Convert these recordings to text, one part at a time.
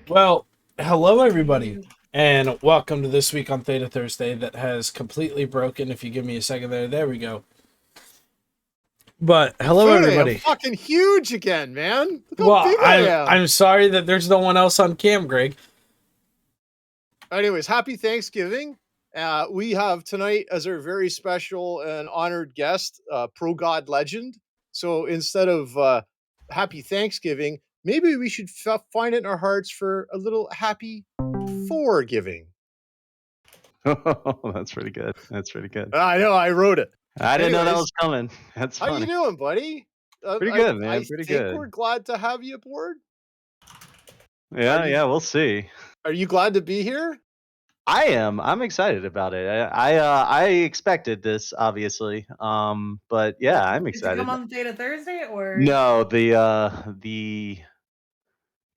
Well, hello everybody, and welcome to this week on Theta Thursday that has completely broken. If you give me a second there we go. But hello Mifune, I'm everybody. fucking huge again, man. Look how Well, big I am. I'm sorry that there's no one else on cam, Greg. Anyways, happy Thanksgiving. We have tonight as our very special and honored guest, ProGodLegend. So instead of happy Thanksgiving, maybe we should find it in our hearts for a little happy forgiving. Oh, that's pretty good. That's pretty good. I know, I wrote it. I didn't know that Anyways, was coming. That's how you funny. doing, buddy? Pretty I good, man. I Pretty think good. we're glad to have you aboard. Yeah, yeah. We'll see. Are you glad to be here? I am. I'm excited about it. I expected this, obviously. But yeah, I'm Did you come excited. on Theta Thursday or No, the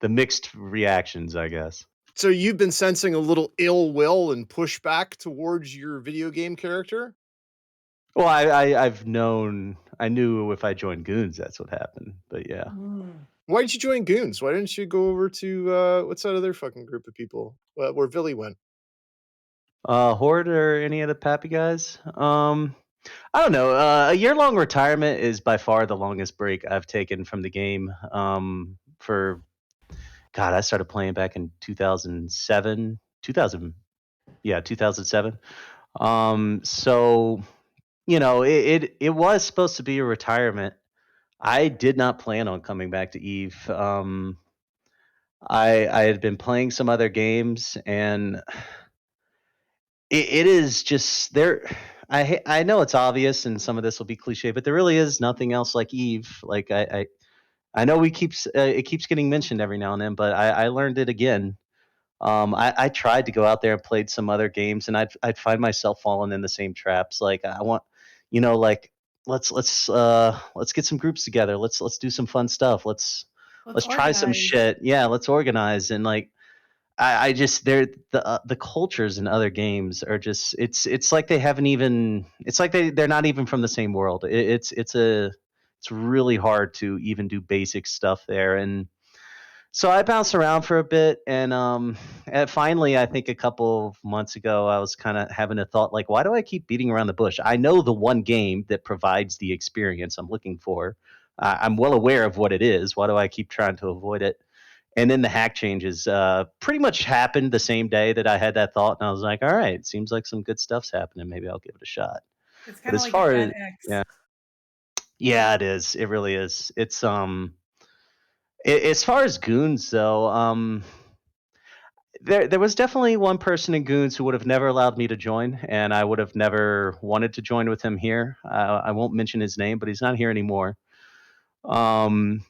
mixed reactions, I guess. So you've been sensing a little ill will and pushback towards your video game character? Well, I've known. I knew if I joined Goons, that's what happened. But yeah. Why did you join Goons? Why didn't you go over to what's that other fucking group of people? Where Billy went? Horde or any of the Pappy guys? I don't know. A year-long retirement is by far the longest break I've taken from the game. For God, I started playing back in 2007. 2007. So it was supposed to be a retirement. I did not plan on coming back to Eve. I had been playing some other games, and it is just there. I know it's obvious, and some of this will be cliche, but there really is nothing else like Eve. Like I know it keeps getting mentioned every now and then, but I learned it again. I tried to go out there and played some other games, and I'd find myself falling in the same traps. Like I want, like let's get some groups together. Let's do some fun stuff. Let's try some organize? shit. Yeah, let's organize. And like I just the cultures in other games are just it's like they haven't even it's like they're not even from the same world. It's really hard to even do basic stuff there. And so I bounced around for a bit, and finally, I think a couple of months ago, I was kind of having a thought like, why do I keep beating around the bush? I know the one game that provides the experience I'm looking for. I'm well aware of what it is. Why do I keep trying to avoid it? And then the hack changes pretty much happened the same day that I had that thought, and I was like, all right, it seems like some good stuff's happening. Maybe I'll give it a shot. It's But kind of as like a far as FedEx. yeah, yeah, it is. It really is. It's as far as Goons though, there was definitely one person in Goons who would have never allowed me to join, and I would have never wanted to join with him here. I won't mention his name, but he's not here anymore. Um,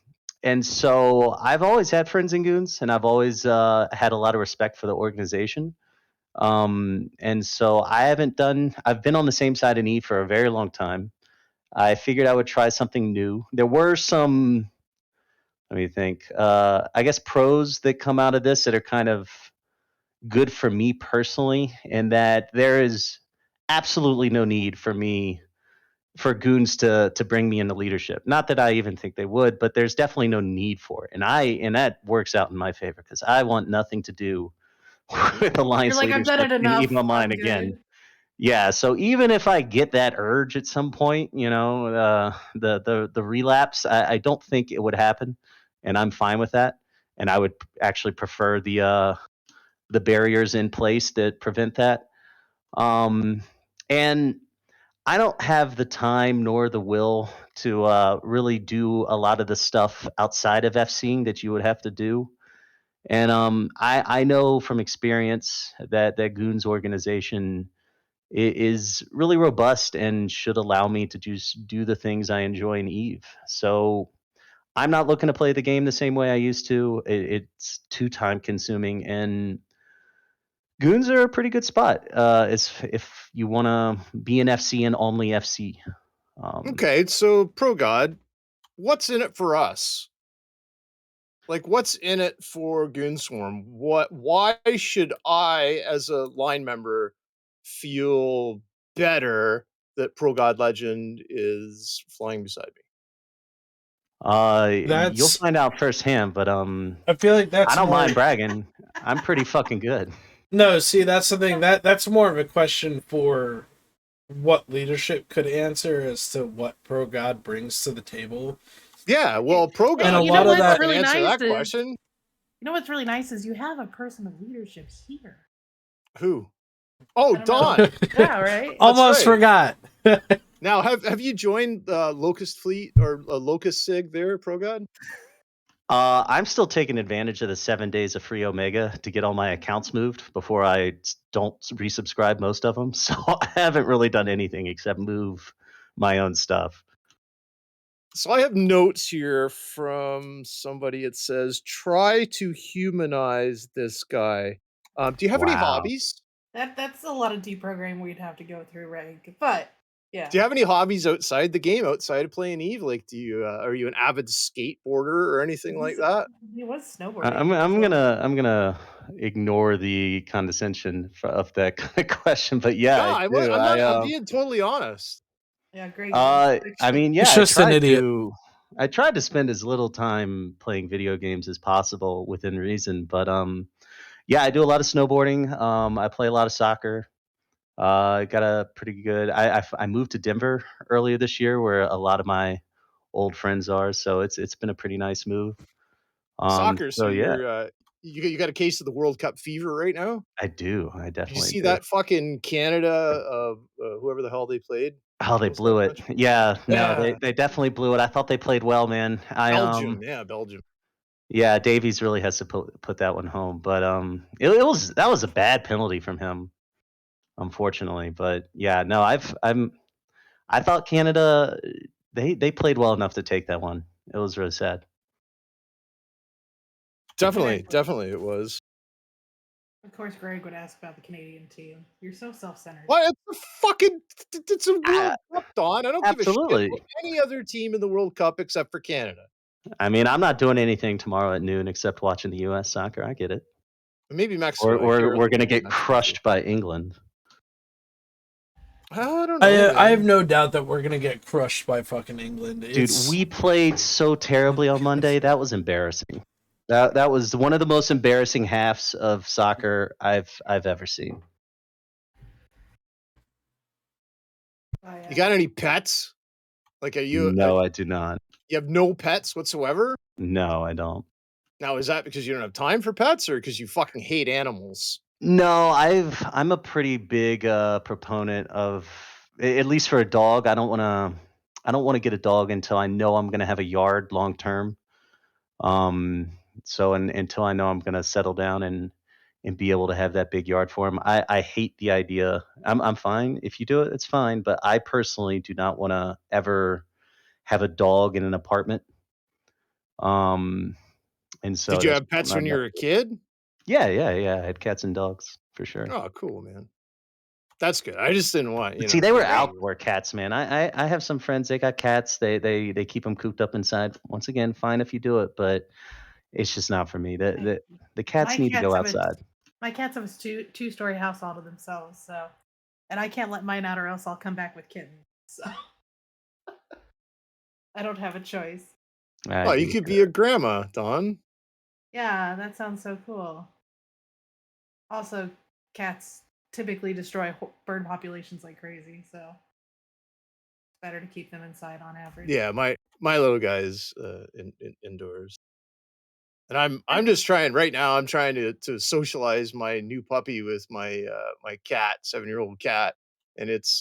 and so I've always had friends in Goons, and I've always had a lot of respect for the organization. And so I've been on the same side in E for a very long time. I figured I would try something new. There were some, let me think, I guess pros that come out of this that are kind of good for me personally, and that there is absolutely no need for goons to bring me into leadership. Not that I even think they would, but there's definitely no need for it, and that works out in my favor because I want nothing to do with You're alliance like, I've done leadership it in enough. Eve Online I'm again. good. Yeah, so even if I get that urge at some point, the relapse, I don't think it would happen, and I'm fine with that. And I would actually prefer the barriers in place that prevent that. And I don't have the time nor the will to really do a lot of the stuff outside of FCing that you would have to do. And I know from experience that Goons organization is really robust and should allow me to just do the things I enjoy in Eve. So I'm not looking to play the game the same way I used to. It's too time consuming, and Goons are a pretty good spot. If you want to be an FC and only FC. Okay, so ProGod, what's in it for us? Like, what's in it for Goonswarm? Why should I, as a line member, feel better that ProGodLegend is flying beside me? You'll find out firsthand, but I feel like I that's don't more. mind bragging. I'm pretty fucking good. No, see, that's the thing. That's more of a question for what leadership could answer as to what ProGod brings to the table. Yeah, well, And a ProGod, lot of can that- fucking really answer nice that is- question. You know what's really nice is you have a person of leadership here. Who? Oh, I don't know. Dawn. Yeah, right. Almost right. forgot. Now, have you joined Locust Fleet or Locust Sig there, ProGod? I'm still taking advantage of the 7 days of free Omega to get all my accounts moved before I don't resubscribe most of them. So I haven't really done anything except move my own stuff. So I have notes here from somebody. It says, try to humanize this guy. Do you have any Wow. hobbies? That's a lot of deprogramming we'd have to go through, right? But yeah. Do you have any hobbies outside the game, outside of playing Eve? Like, do you are you an avid skateboarder or anything like that? He was snowboarding. I'm gonna ignore the condescension of that kind of question, but yeah, No, I do. I'm not. I'm being totally honest. Yeah, great. I mean, yeah, He's just an idiot. I tried to spend as little time playing video games as possible within reason, but yeah, I do a lot of snowboarding. I play a lot of soccer. I got a pretty good. I moved to Denver earlier this year, where a lot of my old friends are. So it's been a pretty nice move. Soccer. So yeah, you're you got a case of the World Cup fever right now. I do. I Did definitely you see do. that fucking Canada? Whoever the hell they played. How they What's blew that it. country? Yeah, no, Yeah. they definitely blew it. I thought they played well, man. Belgium. Yeah, Belgium. Yeah, Davies really has to put that one home, but that was a bad penalty from him, unfortunately. But yeah, no, I thought Canada they played well enough to take that one. It was really sad. Definitely, it was. Of course, Greg would ask about the Canadian team. You're so self-centered. What? It's a World Cup, Don. I don't give a Absolutely. shit about any other team in the World Cup except for Canada. I mean, I'm not doing anything tomorrow at noon except watching the U.S. soccer. I get it. Maybe Mexico. We're gonna get crushed by England. I don't know. I have no doubt that we're gonna get crushed by fucking England. Dude, we played so terribly on Monday. That was embarrassing. That was one of the most embarrassing halves of soccer I've ever seen. You got any pets? Like, are you? No, I do not. You have no pets whatsoever? No, I don't. Now, is that because you don't have time for pets, or because you fucking hate animals? No, I'm a pretty big proponent of, at least for a dog. I don't want to get a dog until I know I'm going to have a yard long term. So until I know I'm going to settle down and be able to have that big yard for him. I hate the idea. I'm fine if you do it, it's fine. But I personally do not want to ever have a dog in an apartment. And so Did you have pets when you were a kid? Yeah. I had cats and dogs for sure. Oh, cool, man. That's good. I just didn't want, See, they were outdoor cats, man. I have some friends, they got cats. They keep them cooped up inside. Once again, fine if you do it, but it's just not for me. The cats need to go outside. My cats have a two-story house all to themselves, so, and I can't let mine out or else I'll come back with kittens. So I don't have a choice. Oh, you could be a grandma, Dawn. Yeah, that sounds so cool. Also, cats typically destroy bird populations like crazy, so it's better to keep them inside on average. Yeah, my little guy is indoors. And I'm just trying right now. I'm trying to socialize my new puppy with my my cat, 7-year-old cat, and it's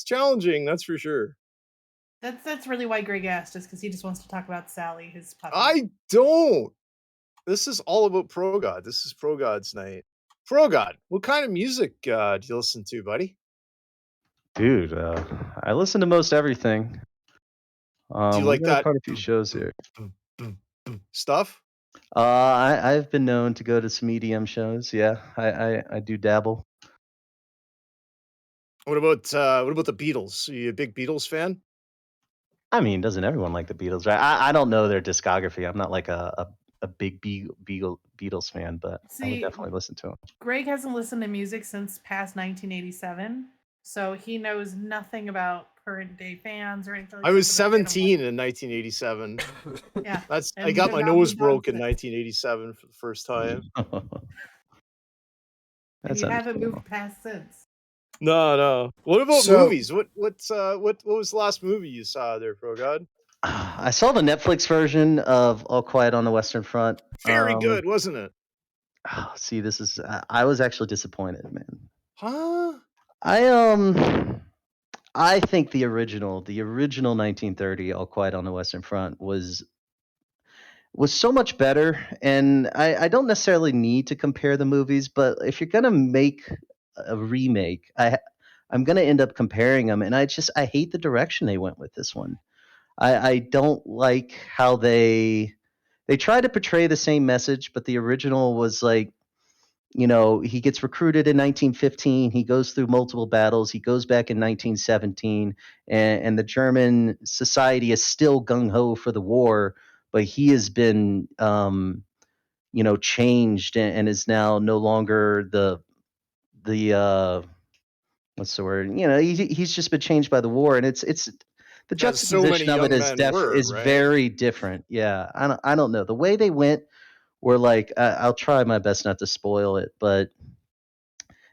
challenging. That's for sure. That's really why Greg asked, is because he just wants to talk about Sally, his puppy. I don't. This is all about ProGod. This is ProGod's night. ProGod, what kind of music do you listen to, buddy? Dude, I listen to most everything. Do you like that? Quite a few shows here. Stuff? I've been known to go to some EDM shows. Yeah, I do dabble. What about the Beatles? Are you a big Beatles fan? I mean, doesn't everyone like the Beatles, right? I don't know their discography. I'm not like a big Beatles fan, but I would definitely listen to them. Greg hasn't listened to music since past 1987, So he knows nothing about current day fans or anything like I that. was so that's kind of 17 in 1987. like- yeah. I And got they're my not nose moved on broke in since. 1987 for the first time. And you haven't moved past since. No. What about So- movies? What was the last movie you saw there, ProGod? I saw the Netflix version of All Quiet on the Western Front. Very good, wasn't it? See, this is I was actually disappointed, man. Huh? I think the original 1930 All Quiet on the Western Front was so much better, and I don't necessarily need to compare the movies, but if you're gonna make a remake, I'm gonna end up comparing them, and I hate the direction they went with this one. I don't like how they try to portray the same message, but the original was like, he gets recruited in 1915. He goes through multiple battles. He goes back in 1917, and the German society is still gung ho for the war, but he has been, changed and is now no longer the what's the word? He's just been changed by the war, and it's the As so many juxtaposition of it young is men were, is right? very different. Yeah, I don't know the way they went. Were like, I'll try my best not to spoil it, but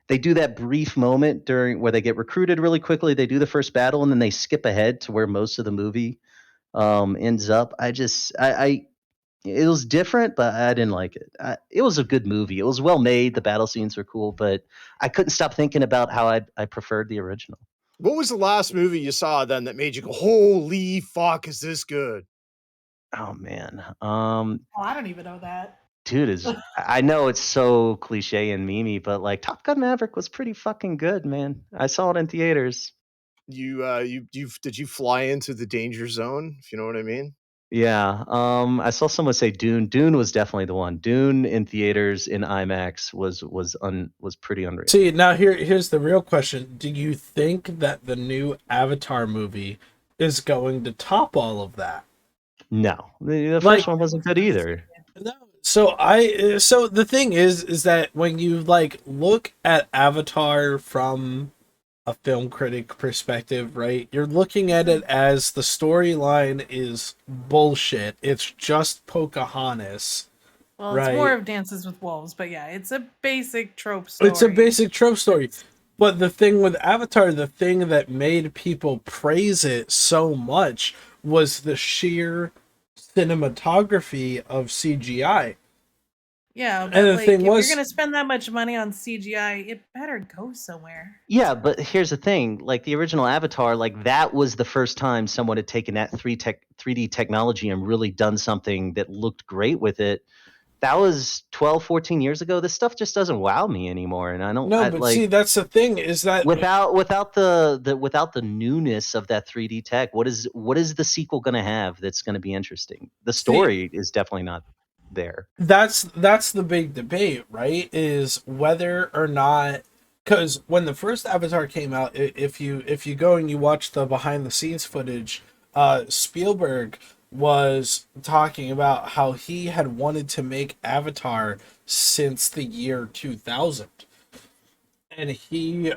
they do that brief moment during where they get recruited really quickly. They do the first battle, and then they skip ahead to where most of the movie ends up. It was different, but I didn't like it. It was a good movie. It was well made. The battle scenes were cool, but I couldn't stop thinking about how I preferred the original. What was the last movie you saw then that made you go, "Holy fuck, is this good"? Oh man, Oh, I don't even know that. dude, I know it's so cliche and memey, but like Top Gun Maverick was pretty fucking good, man. I saw it in theaters. Did you fly into the danger zone, if you know what I mean? Yeah, I saw someone say Dune. Dune was definitely the one. Dune in theaters in IMAX was pretty unreal. See, now here's the real question. Do you think that the new Avatar movie is going to top all of that? No, the Like- first one wasn't good either. No. So the thing is that when you like look at Avatar from a film critic perspective, right? You're looking at it as the storyline is bullshit. It's just Pocahontas. Well, Right. it's more of Dances with Wolves, but yeah, it's a basic trope story. It's a basic trope story. But the thing with Avatar, the thing that made people praise it so much was the sheer cinematography of CGI. Yeah, but And the like, thing if was- you're gonna spend that much money on CGI, it better go somewhere. Yeah, but here's the thing: like the original Avatar, like that was the first time someone had taken that 3D technology and really done something that looked great with it. That was 12, 14 years ago. This stuff just doesn't wow me anymore, and I don't. No, but see, that's the thing is that without the newness of that 3D tech, what is the sequel going to have that's going to be interesting? The story is definitely not there. that's the big debate, right? Is whether or not, because when the first Avatar came out, if you go and you watch the behind the scenes footage, Spielberg was talking about how he had wanted to make Avatar since the year 2000. And he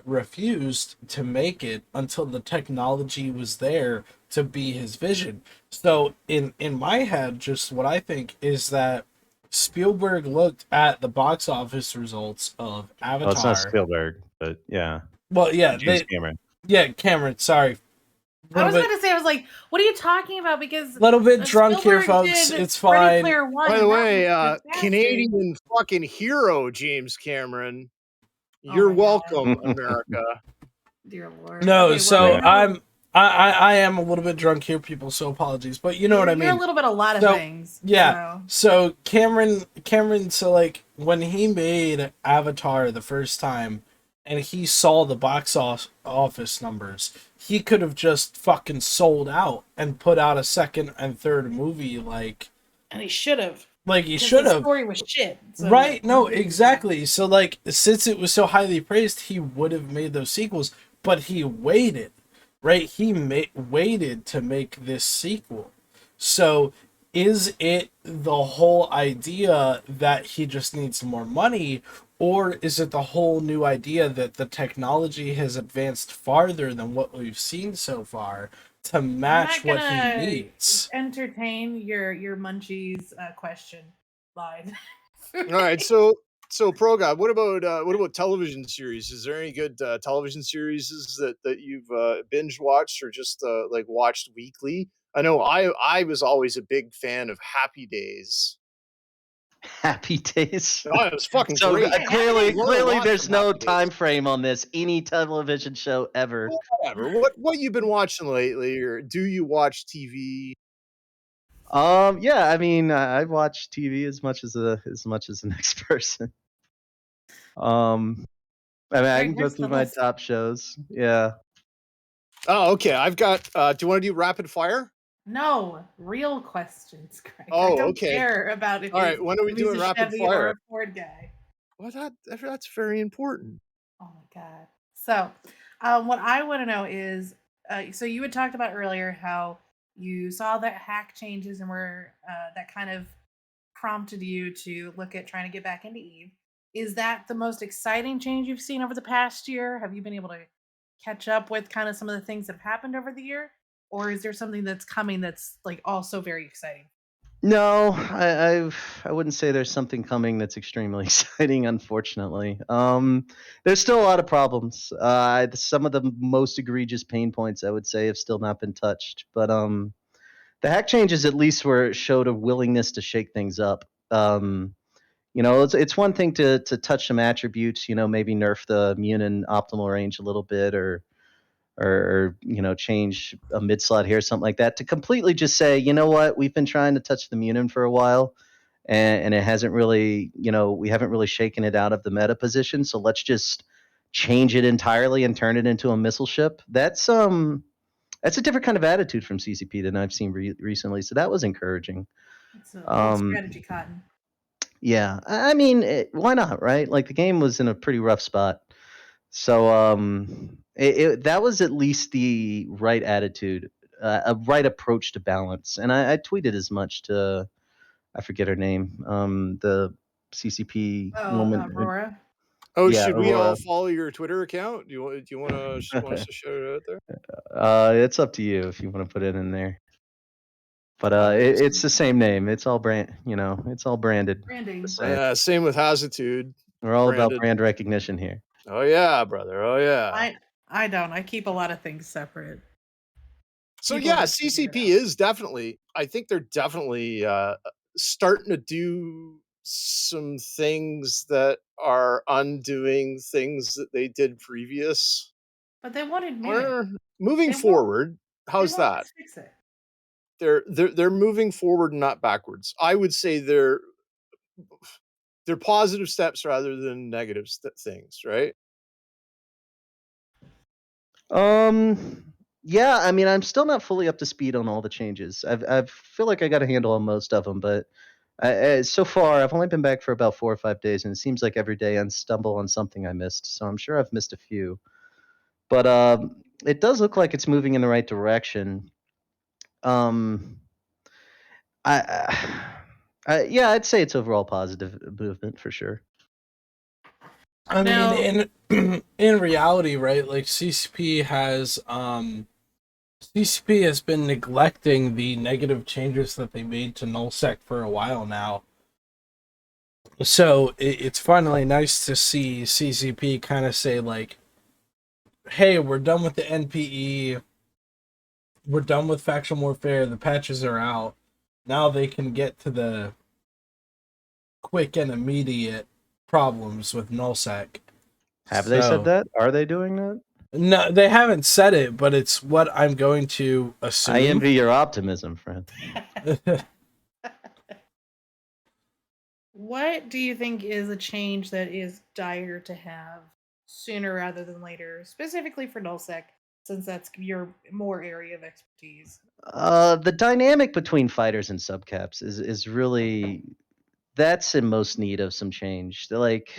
refused to make it until the technology was there to be his vision. So in my head, just what I think is that Spielberg looked at the box office results of Avatar. Well, it's not Spielberg, but yeah. Well, yeah, James Cameron. Yeah, Cameron. Sorry. I was going to say, I was like, what are you talking about? Because a little bit drunk here, folks. It's fine. By the way, Canadian fucking hero, James Cameron. You're welcome, America. Dear Lord. No, Okay, so well, I am a little bit drunk here, people. So apologies, but you know what I mean. You're a little bit a lot of things. Yeah. So Cameron. So like when he made Avatar the first time, and he saw the box office numbers, he could have just fucking sold out and put out a second and third movie, like. And he should have. Like he should have. The story was shit. So right? No, exactly. So like, since it was so highly praised, he would have made those sequels, but he waited. Right? He waited to make this sequel. So is it the whole idea that he just needs more money, or is it the whole new idea that the technology has advanced farther than what we've seen so far to I'm match not what he gonna needs? entertain your munchies question line. All right, so ProGod, what about television series? Is there any good television series that you've binge watched or just like watched weekly? I know I was always a big fan of Happy Days. Happy Days. Oh, it was fucking So great. Hey, Happy clearly, Days Learn a lot there's from no Happy Days. time frame on this. Any television show ever. Whatever. What you been watching lately, or do you watch TV? Yeah, I mean, I watch TV as much as the next person. I mean, I Greg, can go where's through the my list? top shows. Yeah. Oh, okay. I've got. Do you want to do rapid fire? No, real questions, Greg. I Oh, don't okay. care about if All right. When are we if he's doing a rapid Chevy or fire? a Ford guy. Well, that's very important. Oh my god. So, what I want to know is, so you had talked about earlier how you saw that hack changes and were that kind of prompted you to look at trying to get back into Eve. Is that the most exciting change you've seen over the past year? Have you been able to catch up with kind of some of the things that have happened over the year? Or is there something that's coming that's like also very exciting? No, I wouldn't say there's something coming that's extremely exciting. Unfortunately, there's still a lot of problems. Some of the most egregious pain points I would say have still not been touched. But the hack changes at least were showed a willingness to shake things up. It's one thing to touch some attributes. Maybe nerf the immune and optimal range a little bit, or change a mid slot here, something like that. To completely just say, you know what, we've been trying to touch the Munin for a while, and it hasn't really, we haven't really shaken it out of the meta position. So let's just change it entirely and turn it into a missile ship. That's a different kind of attitude from CCP than I've seen recently. So that was encouraging. It's a bold Um, strategy, Cotton. yeah, I mean, why not, right? Like the game was in a pretty rough spot. So that was at least the right attitude, a right approach to balance. And I tweeted as much to, I forget her name, the CCP Oh, woman. Aurora. Oh, Yeah, should we all Aurora. follow your Twitter account? Do you want us to shout it out there? It's up to you if you want to put it in there. But Nice. it's the same name. It's all it's all branded. Branding. The same. Same with Hasitude. We're all about Branded. brand recognition here. Oh yeah, brother. Oh yeah. I don't. I keep a lot of things separate. So People yeah, just figure it CCP out. is definitely. I think they're definitely starting to do some things that are undoing things that they did previous. But they won't admit it. Or moving They won't. forward, They how's won't that? just fix it. They're moving forward, not backwards. I would say they're positive steps rather than negative things, right? Yeah, I mean, I'm still not fully up to speed on all the changes. I feel like I got a handle on most of them, but so far I've only been back for about 4 or 5 days, and it seems like every day I stumble on something I missed. So I'm sure I've missed a few, but it does look like it's moving in the right direction. Um, I, yeah, I'd say it's overall positive movement for sure. I Now- mean, in reality, right? Like CCP has been neglecting the negative changes that they made to nullsec for a while now. So it's finally nice to see CCP kind of say like, "Hey, we're done with the NPE. We're done with faction warfare. The patches are out. Now they can get to the quick and immediate problems with nullsec." Have they said that? Are they doing that? No, they haven't said it, but it's what I'm going to assume. I envy your optimism, friend. What do you think is a change that is dire to have sooner rather than later, specifically for nullsec, since that's your more area of expertise? The dynamic between fighters and subcaps is really, that's in most need of some change. Like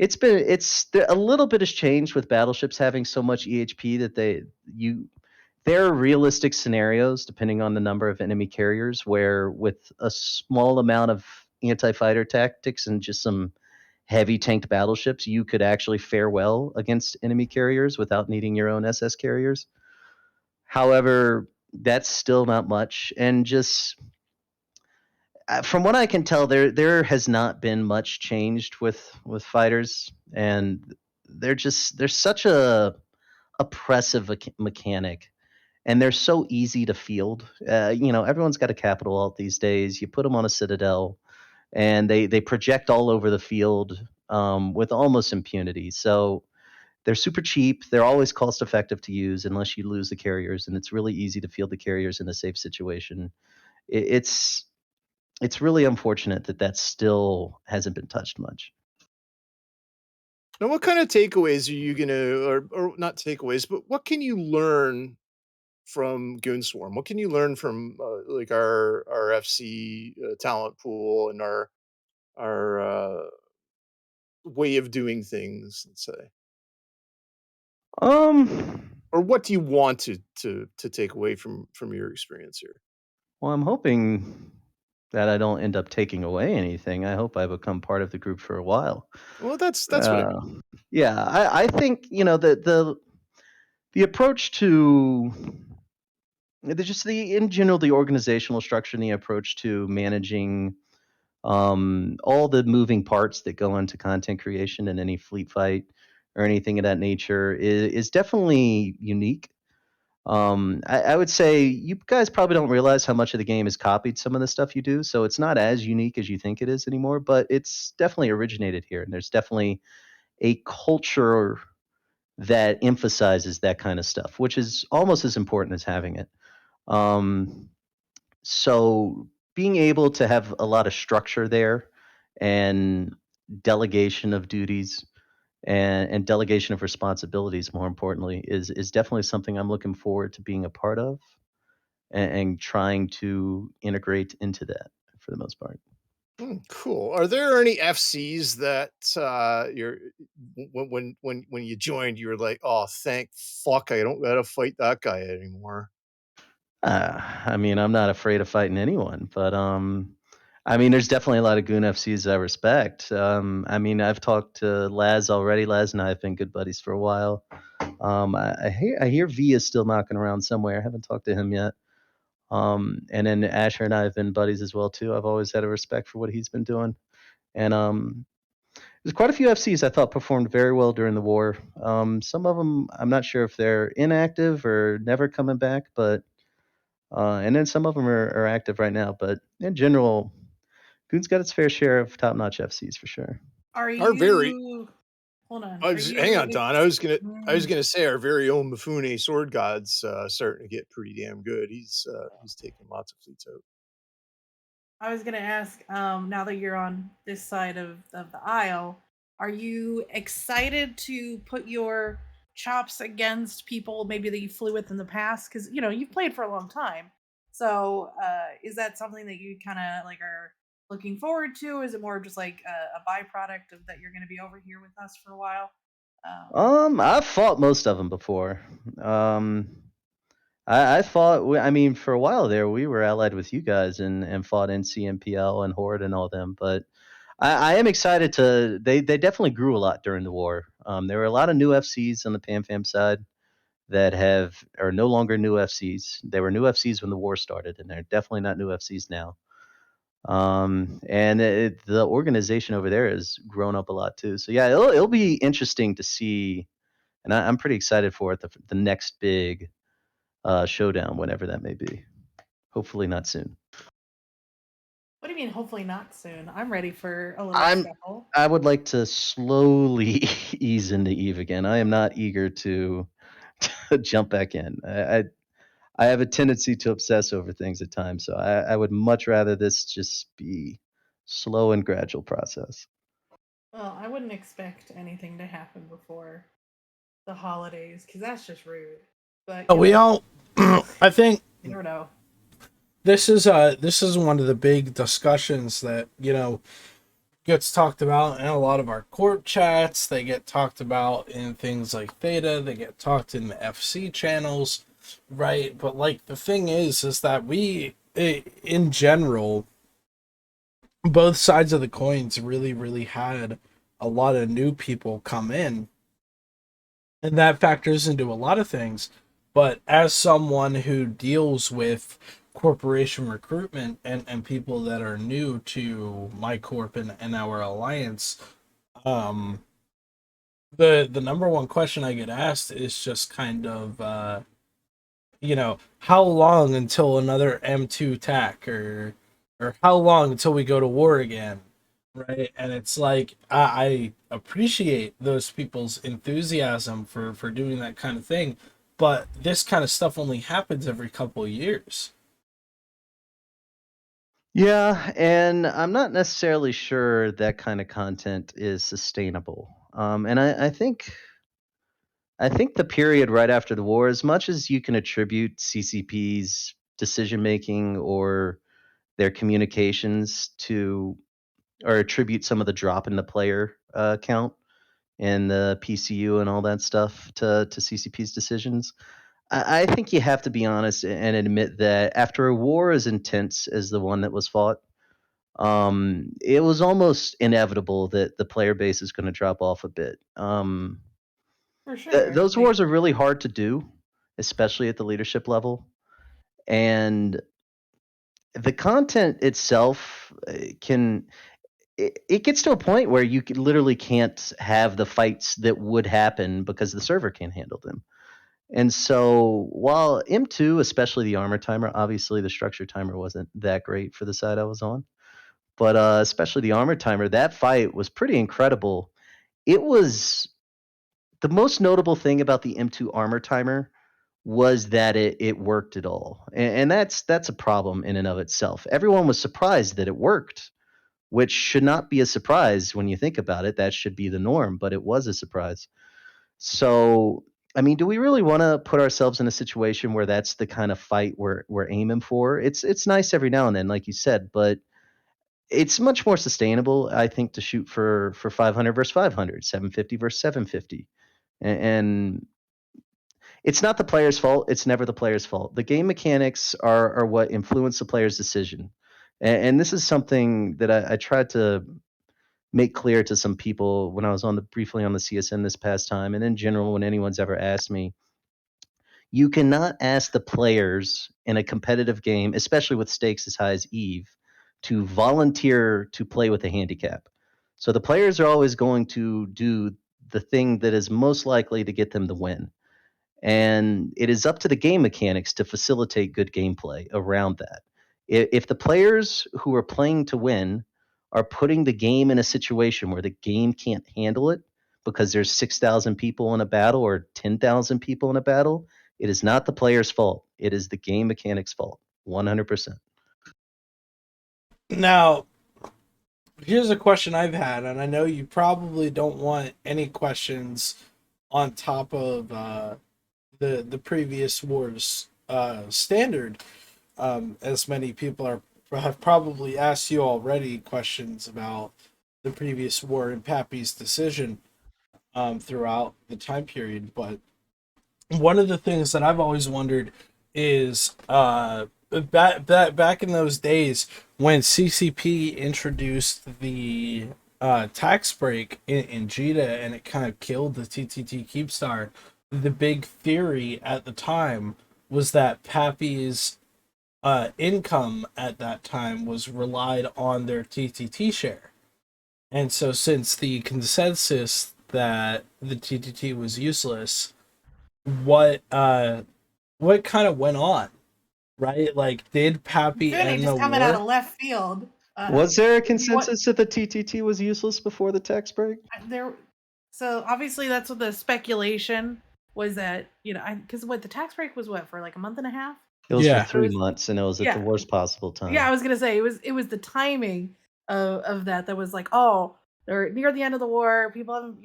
a little bit has changed with battleships having so much EHP that there are realistic scenarios, depending on the number of enemy carriers, where with a small amount of anti-fighter tactics and just some heavy tanked battleships, you could actually fare well against enemy carriers without needing your own SS carriers. However, that's still not much, and just from what I can tell, there has not been much changed with fighters, and they're such a oppressive mechanic, and they're so easy to field. Everyone's got a capital alt these days. You put them on a citadel, and they project all over the field with almost impunity. So they're super cheap. They're always cost effective to use unless you lose the carriers, and it's really easy to field the carriers in a safe situation. It's really unfortunate that still hasn't been touched much. Now, what kind of takeaways are you gonna, or not takeaways, but what can you learn from Goonswarm? What can you learn from like our FC talent pool and our way of doing things? Let's say, Um, or what do you want to take away from your experience here? well, I'm hoping that I don't end up taking away anything. I hope I become part of the group for a while. Well, that's what I mean. Yeah, I think the approach to just in general the organizational structure and the approach to managing all the moving parts that go into content creation in any fleet fight or anything of that nature is definitely unique. I would say you guys probably don't realize how much of the game has copied some of the stuff you do, so it's not as unique as you think it is anymore, but it's definitely originated here, and there's definitely a culture that emphasizes that kind of stuff, which is almost as important as having it. Um, so being able to have a lot of structure there and delegation of duties and delegation of responsibilities, more importantly, is definitely something I'm looking forward to being a part of and trying to integrate into that for the most part. Cool. Are there any FCs that you're when you joined, you were like, oh, thank fuck, I don't gotta fight that guy anymore. I mean, I'm not afraid of fighting anyone, but I mean, there's definitely a lot of goon FCs I respect. I mean, I've talked to Laz already. Laz and I have been good buddies for a while. I hear V is still knocking around somewhere. I haven't talked to him yet. And then Asher and I have been buddies as well too. I've always had a respect for what he's been doing, and there's quite a few FCs I thought performed very well during the war. Some of them I'm not sure if they're inactive or never coming back, but and then some of them are active right now. But in general, Goon's got its fair share of top-notch FCs for sure. Are Our very you? Hold on. I Are was hang you? on, Don. I was Mm, gonna say our very own Mifune Swordgod's starting to get pretty damn good. He's taking lots of fleets out. I was gonna ask. Now that you're on this side of the aisle, are you excited to put your chops against people maybe that you flew with in the past? Because you've played for a long time. So is that something that you kind of like are looking forward to? Is it more of just like a byproduct of that you're going to be over here with us for a while? Um, I've fought most of them before. Um, I fought. I mean, for a while there, we were allied with you guys and fought NCMPL and Horde and all them. But I am excited to. They definitely grew a lot during the war. There were a lot of new FCs on the PamFam side that are no longer new FCs. They were new FCs when the war started, and they're definitely not new FCs now. And the organization over there has grown up a lot too. So yeah, it'll be interesting to see, and I'm pretty excited for it. The next big showdown, whenever that may be. Hopefully not soon. what do you mean? Hopefully not soon. I'm ready for a little I'm. scuffle. I would like to slowly ease into Eve again. I am not eager to jump back in. I have a tendency to obsess over things at times, so I would much rather this just be slow and gradual process. Well, I wouldn't expect anything to happen before the holidays because that's just rude. But We all, I think you never know. this is one of the big discussions that gets talked about in a lot of our court chats. They get talked about in things like Theta. They get talked in the FC channels. Right, but like the thing is that in general, both sides of the coins really had a lot of new people come in, and that factors into a lot of things. But as someone who deals with corporation recruitment and people that are new to my corp and our alliance, um, the number one question I get asked is just kind of how long until another M2 attack, or how long until we go to war again, right? And it's like I appreciate those people's enthusiasm for doing that kind of thing, but this kind of stuff only happens every couple of years. Yeah, and I'm not necessarily sure that kind of content is sustainable. And I think the period right after the war, as much as you can attribute CCP's decision making or their communications to, or attribute some of the drop in the player count and the PCU and all that stuff to CCP's decisions, I think you have to be honest and admit that after a war as intense as the one that was fought, it was almost inevitable that the player base is going to drop off a bit. For sure. Those wars are really hard to do, especially at the leadership level. And the content itself it gets to a point where you literally can't have the fights that would happen because the server can't handle them. And so while M2, especially the armor timer, obviously the structure timer wasn't that great for the side I was on, but especially the armor timer, that fight was pretty incredible. It was the most notable thing about the M2 armor timer was that it worked at all, and that's a problem in and of itself. Everyone was surprised that it worked, which should not be a surprise when you think about it. That should be the norm, but it was a surprise. So, I mean, do we really want to put ourselves in a situation where that's the kind of fight we're aiming for? It's nice every now and then, like you said, but it's much more sustainable, I think, to shoot for 500 versus 500, 750 versus 750, and it's not the player's fault. It's never the player's fault. The game mechanics are what influence the player's decision, and this is something that I tried to make clear to some people when I was briefly on the CSN this past time, and in general when anyone's ever asked me. You cannot ask the players in a competitive game, especially with stakes as high as Eve, to volunteer to play with a handicap. So the players are always going to do the thing that is most likely to get them the win. And it is up to the game mechanics to facilitate good gameplay around that. If the players who are playing to win are putting the game in a situation where the game can't handle it because there's 6,000 people in a battle or 10,000 people in a battle, it is not the player's fault. It is the game mechanics' fault. 100%. Now, here's a question I've had, and I know you probably don't want any questions on top of the previous war's standard, as many people have probably asked you already questions about the previous war and Pappy's decision throughout the time period. But one of the things that I've always wondered is back in those days when CCP introduced the tax break in JITA, and it kind of killed the TTT Keepstar. The big theory at the time was that Pappy's income at that time was relied on their TTT share. And so since the consensus that the TTT was useless, what kind of went on, right? Like, did Pappy Vinny end the just coming out of war? left field. Was there a What consensus that the TTT was useless before the tax break? there? So obviously that's what the speculation was, that because what the tax break was, what, for like a month and a half. It was Yeah. for 3 months, and it was at the Yeah. worst possible time. Yeah, I was gonna say it was the timing of that was like, oh, they're near the end of the war. People haven't,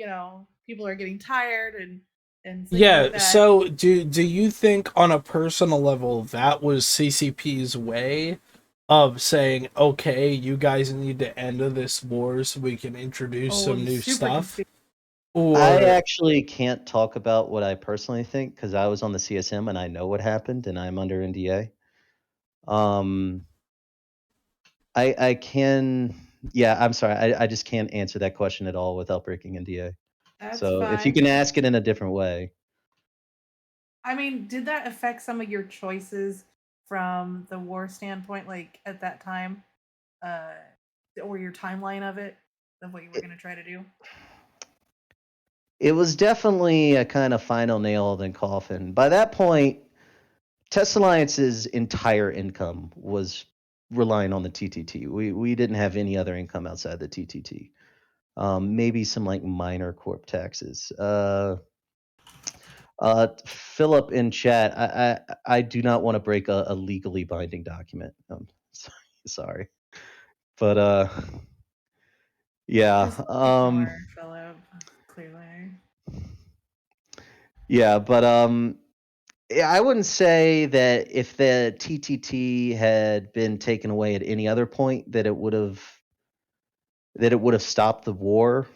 people are getting tired and things Yeah, like that. so do you think on a personal level that was CCP's way of saying, okay, you guys need to end this war so we can introduce some new super stuff? I Or actually can't talk about what I personally think because I was on the CSM and I know what happened and I'm under NDA. I can, yeah, I'm sorry. I just can't answer that question at all without breaking NDA. That's So if you fine. can ask it in a different way. I mean, did that affect some of your choices from the war standpoint, like at that time, uh, or your timeline of it, of what you were It, going to try to do? it was definitely a kind of final nail in the coffin. By that point, Test Alliance's entire income was relying on the TTT. We didn't have any other income outside the TTT. Maybe some like minor corp taxes. Philip in chat, I do not want to break a legally binding document. Sorry, but yeah, Just ignore Philip. Clearly. yeah, but yeah, I wouldn't say that if the TTT had been taken away at any other point that it would have stopped the war.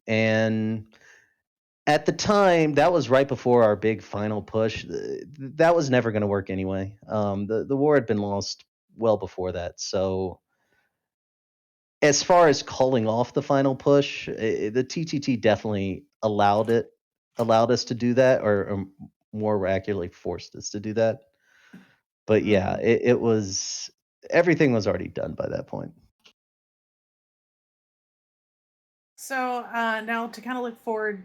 And at the time, that was right before our big final push. That was never going to work anyway. The war had been lost well before that. So as far as calling off the final push, the TTT definitely allowed us to do that, or more accurately forced us to do that. But yeah, it was, everything was already done by that point. So now to kind of look forward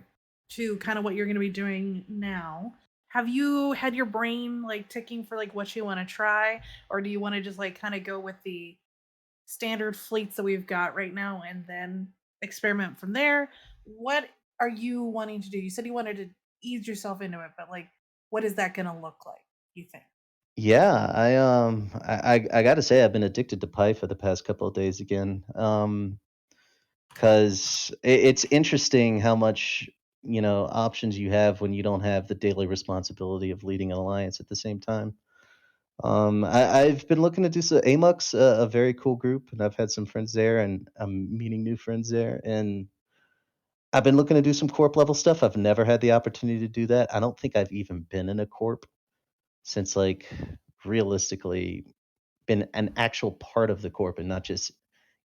to kind of what you're going to be doing now, have you had your brain like ticking for like what you want to try, or do you want to just like kind of go with the standard fleets that we've got right now and then experiment from there? What are you wanting to do? You said you wanted to ease yourself into it, but like, what is that going to look like, you think? Yeah, I got to say I've been addicted to pie for the past couple of days again. Because it's interesting how much options you have when you don't have the daily responsibility of leading an alliance at the same time. I've been looking to do some AMUX, a very cool group, and I've had some friends there, and I'm meeting new friends there. And I've been looking to do some corp level stuff. I've never had the opportunity to do that. I don't think I've even been in a corp since, like, realistically, been an actual part of the corp and not just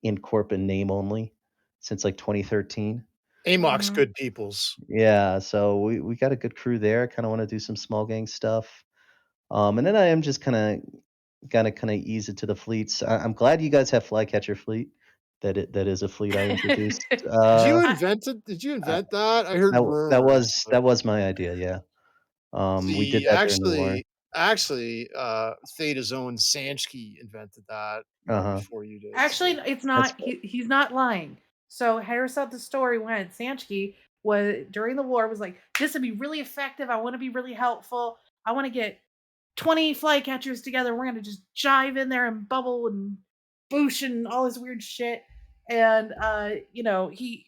in corp and name only since like 2013. Amok's Mm-hmm. good peoples. Yeah, so we got a good crew there. Kind of want to do some small gang stuff. And then I am just kind of ease it to the fleets. I'm glad you guys have Flycatcher Fleet. That is a fleet I introduced. Did you I, invent it? Did you Uh, invent that? I heard that rumors, was but my idea. Yeah. We did the that during the war. actually, Theta's own Sansky invented that Uh huh. before you did. Actually, So it's That's not. He's not lying. So here's how the story went. Sanchki was during the war was like, this would be really effective. I want to be really helpful. I want to get 20 flycatchers together. We're gonna just jive in there and bubble and boosh and all this weird shit. And he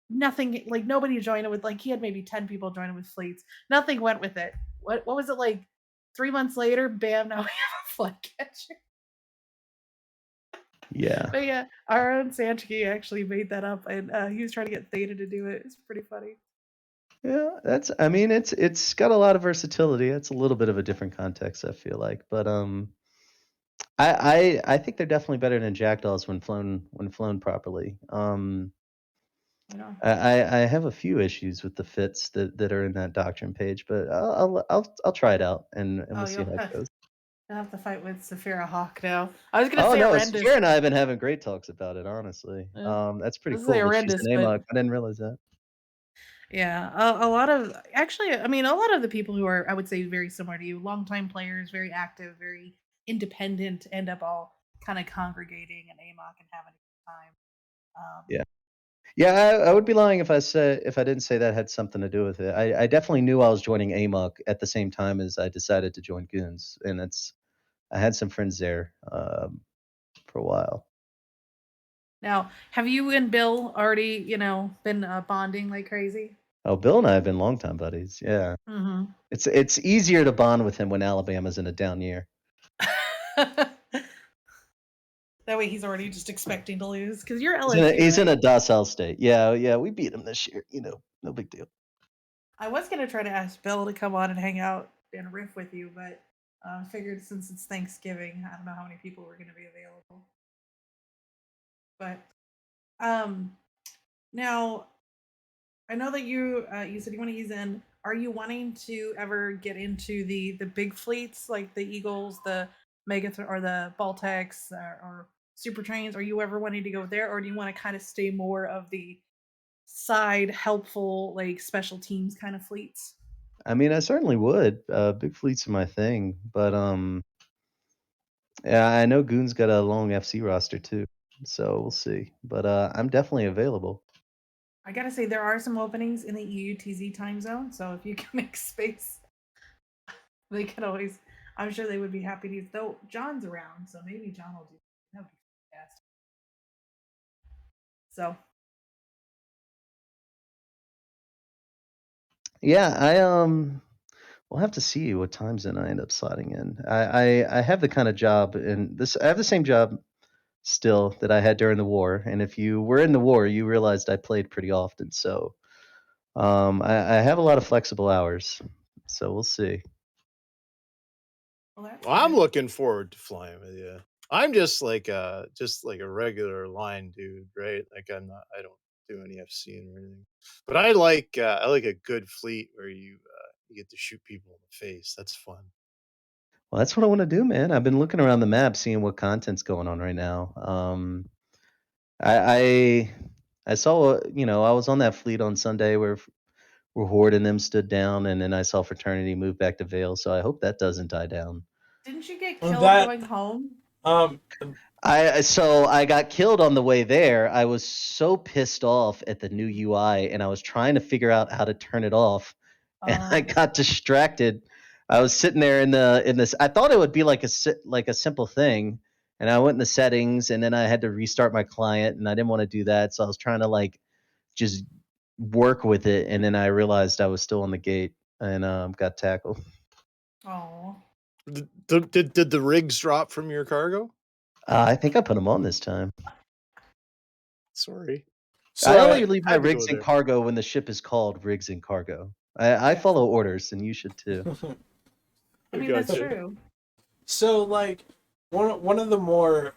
nothing like nobody joined it with like he had maybe 10 people join it with fleets. Nothing went with it. What was it like 3 months later? Bam! Now we have a flycatcher. yeah. But yeah, our own Sanchki actually made that up, and he was trying to get Theta to do it. It's pretty funny. Yeah, that's. I mean, it's got a lot of versatility. It's a little bit of a different context, I feel like, but I think they're definitely better than jackdaws when flown properly. You know, I have a few issues with the fits that are in that doctrine page, but I'll try it out and oh, we'll see how it goes. you'll have to fight with Saphira Hawk now. I was gonna Oh say no, horrendous. Saphira and I have been having great talks about it. Honestly, that's pretty This is cool that she's horrendous, an but AMOC. I didn't realize that. yeah, a lot of actually, I mean, a lot of the people who are, I would say, very similar to you, longtime players, very active, very independent, end up all kind of congregating and AMOC and having a good time. Yeah. Yeah, I would be lying if I didn't say that had something to do with it. I definitely knew I was joining AMOC at the same time as I decided to join Goons, and I had some friends there for a while. Now, have you and Bill already, been bonding like crazy? Oh, Bill and I have been longtime buddies. Yeah, Mm-hmm. it's easier to bond with him when Alabama's in a down year. That way he's already just expecting to lose because you're He's in a, LSU, he's in a right? docile state. Yeah, we beat him this year. No big deal. I was gonna try to ask Bill to come on and hang out and riff with you, but figured since it's Thanksgiving, I don't know how many people were gonna be available. But now I know that you said you want to ease in. Are you wanting to ever get into the big fleets like the Eagles, the or the Baltics, or Super Trains? Are you ever wanting to go there, or do you want to kind of stay more of the side helpful like special teams kind of fleets? I mean, I certainly would. Big fleets are my thing, but yeah, I know Goon's got a long FC roster too, so we'll see. But I'm definitely available. I gotta say there are some openings in the EUTZ time zone, so if you can make space, they could always. I'm sure they would be happy to. Though John's around, so maybe John will do that. Would be fantastic. So Yeah, we'll have to see what time zone I end up slotting in. I have the kind of job, and this I have the same job still that I had during the war. And if you were in the war, you realized I played pretty often. So I have a lot of flexible hours. So we'll see. well, that's Well, I'm good. looking forward to flying with you. I'm just like a regular line dude, right? Like I don't do any FC or anything. But I like a good fleet where you get to shoot people in the face. That's fun. Well, that's what I want to do, man. I've been looking around the map, seeing what content's going on right now. I I saw, I was on that fleet on Sunday where Horde and them stood down, and then I saw Fraternity move back to Vale. So I hope that doesn't die down. Didn't you get Well, killed that going home? um I got killed on the way there. I was so pissed off at the new UI, and I was trying to figure out how to turn it off, and I got distracted. I was sitting there in this. I thought it would be like like a simple thing, and I went in the settings, and then I had to restart my client, and I didn't want to do that, so I was trying to like just work with it, and then I realized I was still on the gate and got tackled. Oh, Did the rigs drop from your cargo? I think I put them on this time. Sorry. I so only leave my Had to go rigs in there. cargo when the ship is called rigs in cargo. I yes. follow orders, and you should too. I mean that's Gotcha. true. So, like, one of the more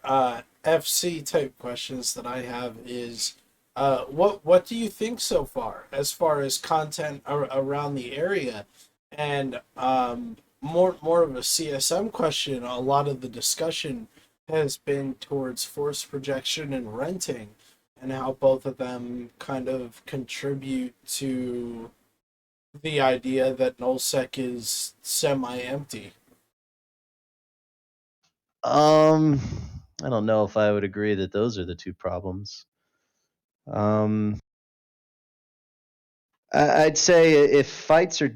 FC type questions that I have is, what do you think so far as content around the area, and more of a CSM question. A lot of the discussion has been towards force projection and renting, and how both of them kind of contribute to the idea that nullsec is semi-empty. Um, I don't know if I would agree that those are the two problems. Um, I'd say if fights are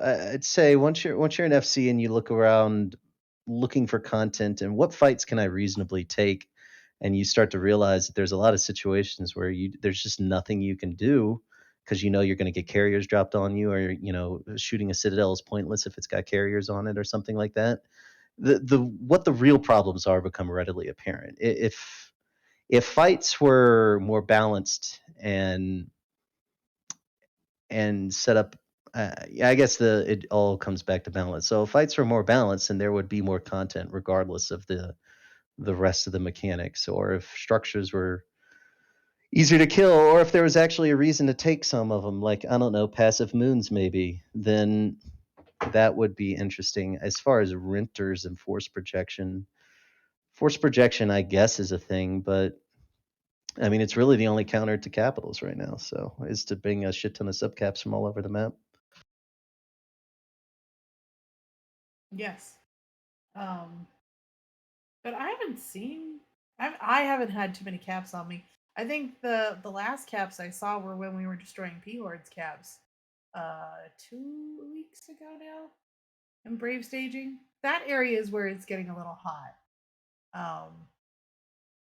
I'd say once you're in FC and you look around looking for content and what fights can I reasonably take, and you start to realize that there's a lot of situations where there's just nothing you can do because you're going to get carriers dropped on you, or shooting a citadel is pointless if it's got carriers on it or something like that. The what the real problems are become readily apparent. If fights were more balanced and set up. Yeah, I guess it all comes back to balance. So if fights were more balanced, and there would be more content, regardless of the rest of the mechanics, or if structures were easier to kill, or if there was actually a reason to take some of them, like I don't know, passive moons maybe, then that would be interesting. As far as renters and force projection, I guess, is a thing, but I mean, it's really the only counter to capitals right now. So is to bring a shit ton of subcaps from all over the map. Yes. But I haven't seen. I haven't had too many caps on me. I think the last caps I saw were when we were destroying P Horde's caps, 2 weeks ago now, in Brave staging. That area is where it's getting a little hot.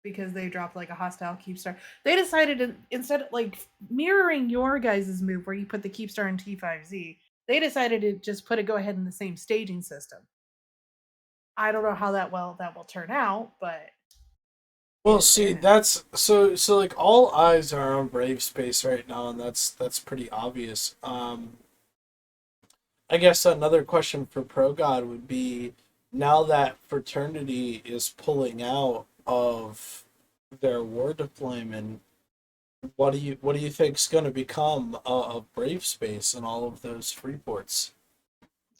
Because they dropped like a hostile keepstar. They decided to, instead of like mirroring your guys' move where you put the keepstar in T5Z, they decided to just put a go ahead in the same staging system. I don't know how that will turn out, but Well, see, that's so like all eyes are on Brave Space right now, and that's pretty obvious. I guess another question for ProGod would be, now that Fraternity is pulling out of their war deployment, what do you think's going to become of Brave Space and all of those free ports?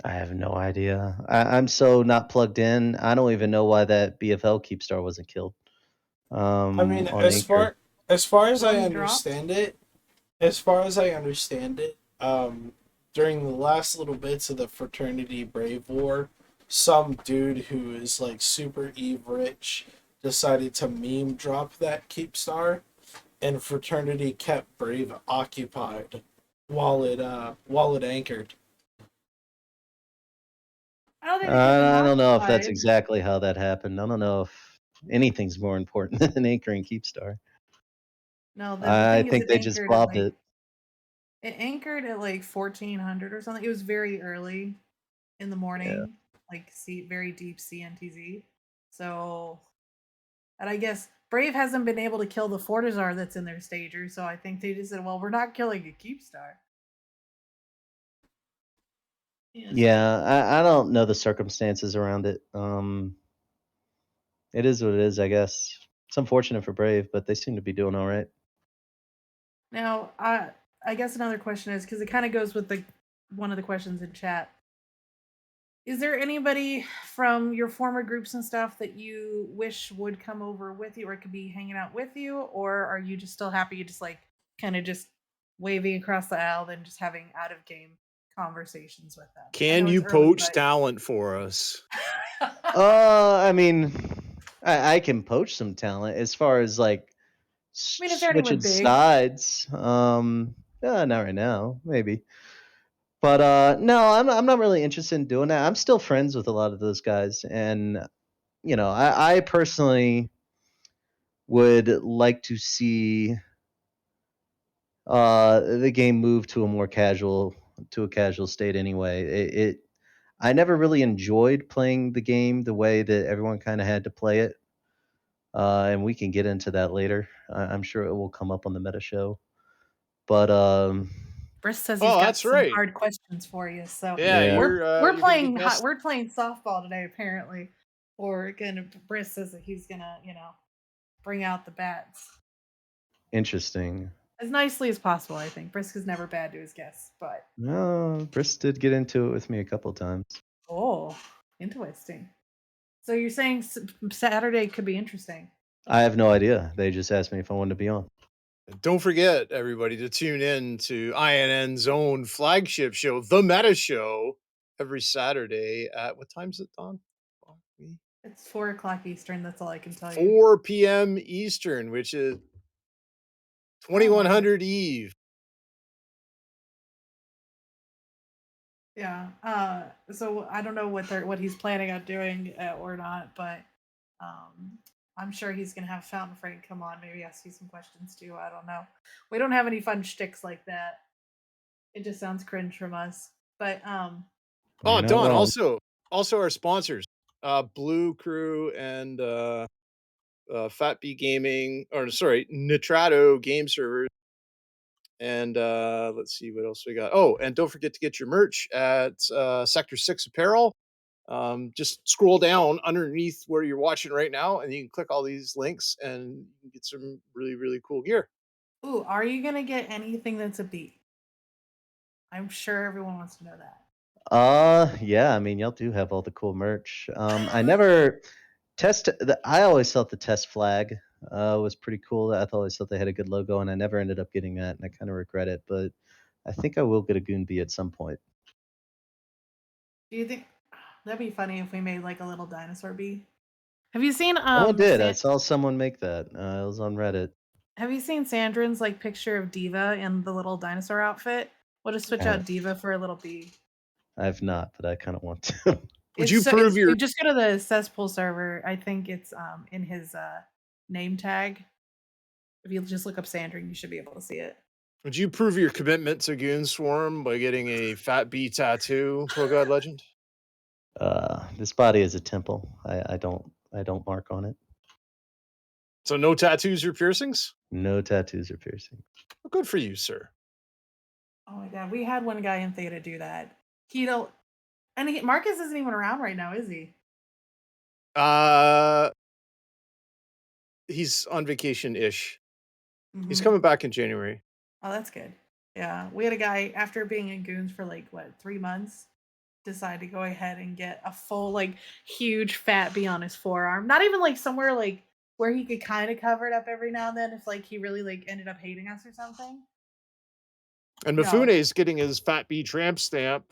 I have no idea. I'm so not plugged in. I don't even know why that BFL Keepstar wasn't killed. I mean, On Anchor. as far as I One dropped? understand it, during the last little bits of the Fraternity Brave War, some dude who is like super Eve rich decided to meme drop that Keepstar, and Fraternity kept Brave occupied while it anchored. I don't think they kept them I don't know if that's occupied. exactly how that happened. I don't know if anything's more important than anchoring Keepstar. No, the I thing is, think they just bobbed it. it anchored at like 1400 or something. It was very early in the morning, like very deep CNTZ. So, and I guess Brave hasn't been able to kill the Fortizar that's in their stager, so I think they just said, "Well, we're not killing a Keepstar." Yeah, I don't know the circumstances around it. It is what it is, I guess. It's unfortunate for Brave, but they seem to be doing all right. Now, I guess another question is, because it kind of goes with one of the questions in chat. Is there anybody from your former groups and stuff that you wish would come over with you or could be hanging out with you? Or are you just still happy just like kind of just waving across the aisle and just having out of game conversations with them? Can you poach talent for us? I mean, I can poach some talent as far as like is there anyone switching big? sides. Not right now, maybe. But no, I'm not really interested in doing that. I'm still friends with a lot of those guys, and I personally would like to see the game move to a casual state anyway. I never really enjoyed playing the game the way that everyone kind of had to play it. And we can get into that later. I'm sure it will come up on the meta show. But Briss says he's got some hard questions for you. So yeah, we're playing we're playing softball today apparently. Or Briss says that he's gonna bring out the bats. Interesting. As nicely as possible, I think. Brisk is never bad to his guests, but No, Briss did get into it with me a couple times. oh, interesting. So you're saying Saturday could be interesting? I have no idea. They just asked me if I wanted to be on. Don't forget, everybody, to tune in to INN's own flagship show, The Meta Show, every Saturday at what time's it, Don? It's 4:00 Eastern. That's all I can tell you. 4 p.m. Eastern, which is 2100 Eve. Yeah. So I don't know what he's planning on doing or not, but I'm sure he's gonna have Fountain Frank come on, maybe ask you some questions too. I don't know. We don't have any fun shticks like that. It just sounds cringe from us. But Oh, Don, also our sponsors, Blue Crew and Fat B Gaming, or sorry, Nitrato Game Servers. And let's see what else we got. Oh, and don't forget to get your merch at Sector 6 Apparel. Just scroll down underneath where you're watching right now, and you can click all these links and you can get some really, really cool gear. Ooh, are you gonna get anything that's a beat? I'm sure everyone wants to know that. Yeah, I mean, y'all do have all the cool merch. I never I always thought the test flag was pretty cool. I always thought they had a good logo, and I never ended up getting that, and I kind of regret it. But I think I will get a Goon Bee at some point. Do you think that'd be funny if we made like a little dinosaur bee? Have you seen I did. I saw someone make that. It was on Reddit. Have you seen Sandrin's like picture of Diva in the little dinosaur outfit? We'll just switch out Diva for a little bee. I have not, but I kind of want to. Would you prove your? Just go to the cesspool server. I think it's in his name tag. If you just look up Sandrin, you should be able to see it. Would you prove your commitment to Goon Swarm by getting a Fat Bee tattoo, ProGodLegend? This body is a temple. I don't mark on it. So no tattoos or piercings? No tattoos or piercings. Well, good for you, sir. Oh my god, we had one guy in Theta do that. Marcus isn't even around right now, is he? He's on vacation-ish. He's Mhm. coming back in January. Oh, that's good. Yeah, we had a guy after being in Goons for like 3 months, decide to go ahead and get a full like huge fat bee on his forearm. Not even like somewhere like where he could kind of cover it up every now and then if like he really like ended up hating us or something. And No. Mifune is getting his Fat Bee tramp stamp.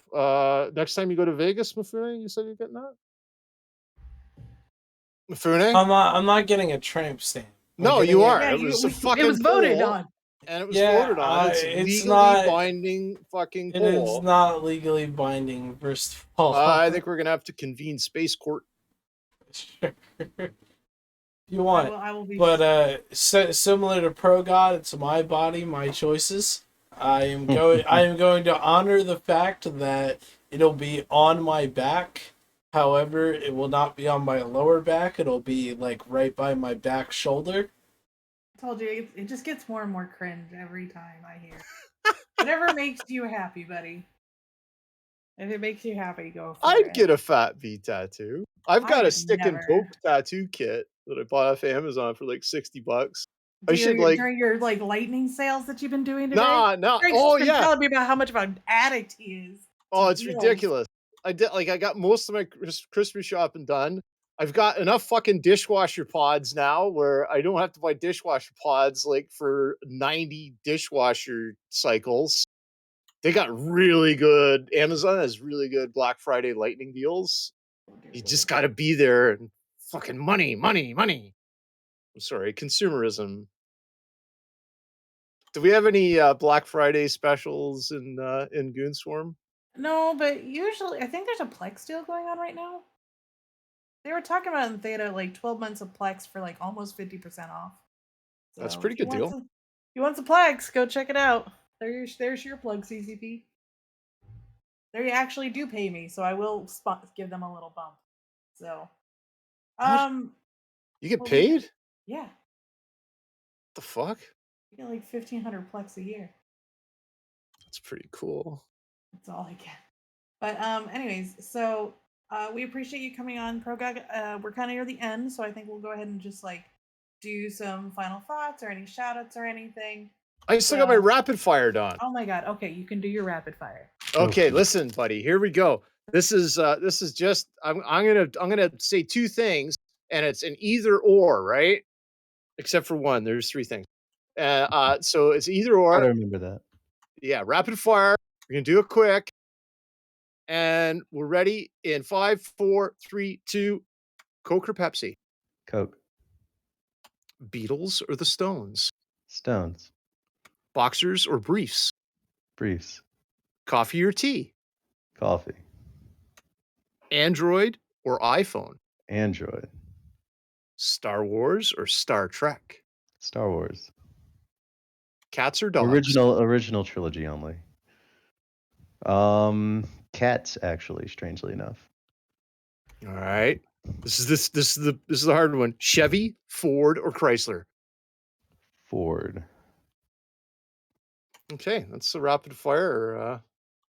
Next time you go to Vegas, Mifune, you said you're getting that? Mifune? I'm not getting a tramp stamp. I'm No, getting you it- are. Yeah, It was a it fucking was voted poll, on. and it was Yeah, voted on. It's it's legally not- binding fucking And it's poll. not legally binding, first of all. I think we're gonna have to convene space court. Sure. If you want. I will be. But similar to ProGod, it's my body, my choices. I am going to honor the fact that it'll be on my back. However, it will not be on my lower back. It'll be like right by my back shoulder. I told you, it just gets more and more cringe every time I hear. Whatever makes you happy, buddy. If it makes you happy, go for it. I'd get a Fat Bee tattoo. I've got I a would stick and never. poke tattoo kit that I bought off Amazon for like $60. During your like lightning sales that you've been doing today. Nah. Greg's Oh been yeah. telling me about how much of an addict he is. Oh, it's ridiculous. I got most of my Christmas shopping done. I've got enough fucking dishwasher pods now where I don't have to buy dishwasher pods like for 90 dishwasher cycles. They got really good. Amazon has really good Black Friday lightning deals. You just got to be there and fucking money. I'm sorry, consumerism. Do we have any Black Friday specials in Goonswarm? No, but usually I think there's a Plex deal going on right now. They were talking about in Theta like 12 months of Plex for like almost 50% off. So That's a pretty good deal. If you want some Plex, go check it out. There's your plug, CCP. They actually do pay me, so I will give them a little bump. So, you get paid? Yeah. What the fuck? You get like 1,500 Plex a year. That's pretty cool. That's all I get. But anyways, so we appreciate you coming on, ProGod. We're kind of near the end, so I think we'll go ahead and just like do some final thoughts or any shout outs or anything. I still got my rapid fire done. Oh my god. Okay, you can do your rapid fire. Okay, listen, buddy. Here we go. This is just I'm gonna say two things, and it's an either or, right? Except for one. There's three things. So it's either or. I remember that. Yeah, rapid fire. We're gonna do it quick. And we're ready in 5, 4, 3, 2. Coke or Pepsi? Coke. Beatles or the Stones? Stones. Boxers or briefs? Briefs. Coffee or tea? Coffee. Android or iPhone? Android. Star Wars or Star Trek? Star Wars. Cats or dogs? Original trilogy only. Cats, actually, strangely enough. All right. This is the hard one. Chevy, Ford, or Chrysler? Ford. Okay, that's the rapid fire.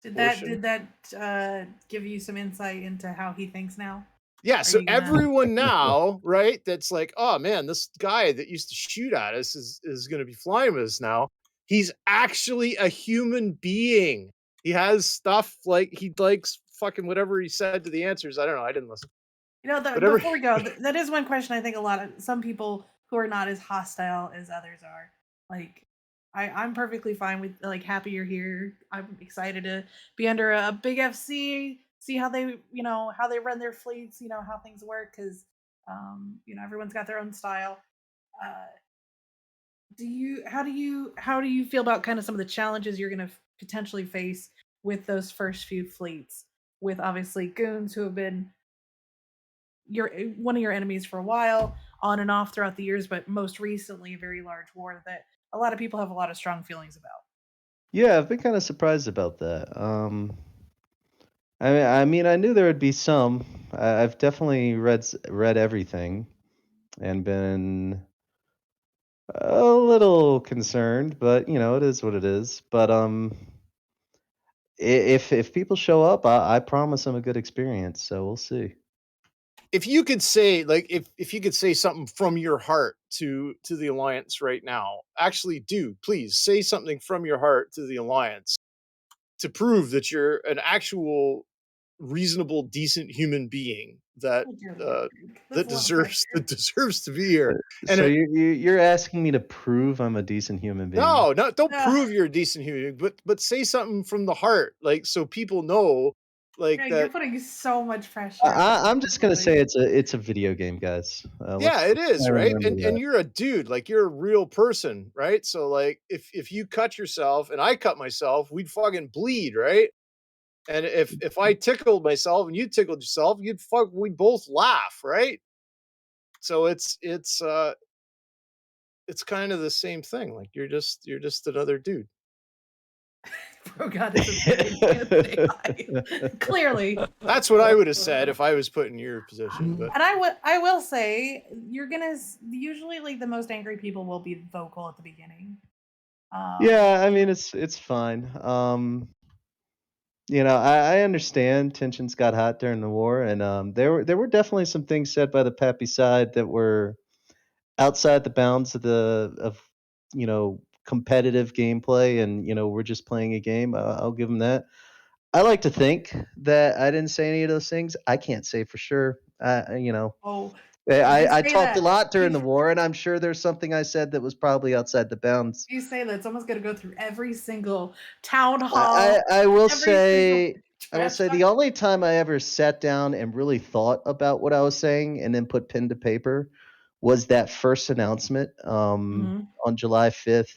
Did that give you some insight into how he thinks now? Yeah, so everyone now, right, that's like, oh man, this guy that used to shoot at us is going to be flying with us now. He's actually a human being. He has stuff like he likes fucking whatever he said to the answers. I don't know. I didn't listen. You know, before we go, that is one question I think some people who are not as hostile as others are. Like, I'm perfectly fine with, like, happy you're here. I'm excited to be under a big FC, see how they, how they run their fleets, how things work, because, everyone's got their own style. How do you feel about kind of some of the challenges you're going to potentially face with those first few fleets, with obviously goons who have been one of your enemies for a while, on and off throughout the years, but most recently a very large war that a lot of people have a lot of strong feelings about? Yeah, I've been kind of surprised about that. I mean, I knew there would be some. I've definitely read everything, and been A little concerned, but it is what it is. But if people show up, I promise them a good experience. So we'll see. If you could say, like, if you could say something from your heart to the Alliance right now, actually do, please say something from your heart to the Alliance to prove that you're an actual reasonable, decent human being that Oh, dear uh, Lord. That's a lot of pressure. deserves to be here. And So you're asking me to prove I'm a decent human being? no, don't Ugh. prove you're a decent human, but say something from the heart, like so people know, like Greg, you're that. putting so much pressure on I'm just gonna say like, it's a video game, guys. Yeah, it Let's is, try and right? remember And that. you're a dude, like you're a real person, right? So like if you cut yourself and I cut myself, we'd fucking bleed, right? And if I tickled myself and you tickled yourself, we'd both laugh, right? So it's kind of the same thing. Like you're just another dude. ProGod isn't thinking with AI. Clearly. That's what I would have said if I was put in your position. But And I will say, you're gonna usually like the most angry people will be vocal at the beginning. Yeah, I mean it's fine. I understand tensions got hot during the war, and there were definitely some things said by the Pappy side that were outside the bounds of competitive gameplay, and we're just playing a game. I'll give them that. I like to think that I didn't say any of those things. I can't say for sure. Oh, if I you I say talked a that, lot during the war, and I'm sure there's something I said that was probably outside the bounds. you say that someone's gonna go through every single town I, hall, I I will every single say I will trash say talk. the only time I ever sat down and really thought about what I was saying and then put pen to paper was that first announcement Mhm. on July 5th.